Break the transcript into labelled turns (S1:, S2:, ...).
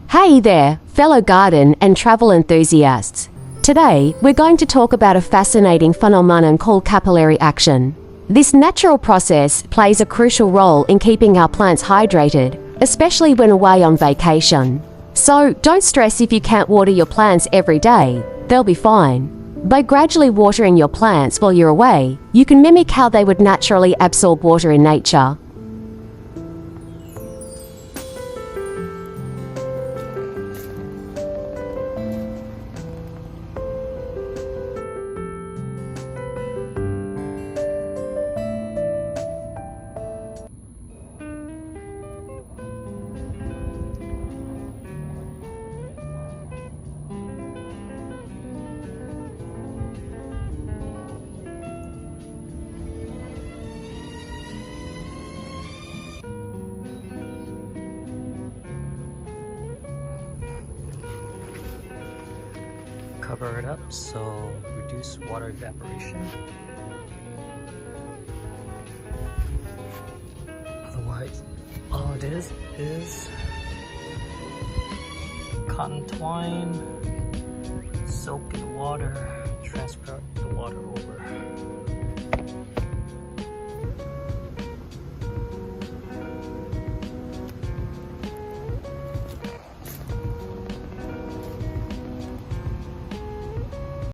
S1: Hey there, fellow garden and travel enthusiasts. Today, we're going to talk about a fascinating phenomenon called capillary action. This natural process plays a crucial role in keeping our plants hydrated, especially when away on vacation. So, don't stress if you can't water your plants every day, they'll be fine. By gradually watering your plants while you're away, you can mimic how they would naturally absorb water in nature.
S2: Cover it up so reduce water evaporation. Otherwise, all it is cotton twine, soak in water, transfer the water over.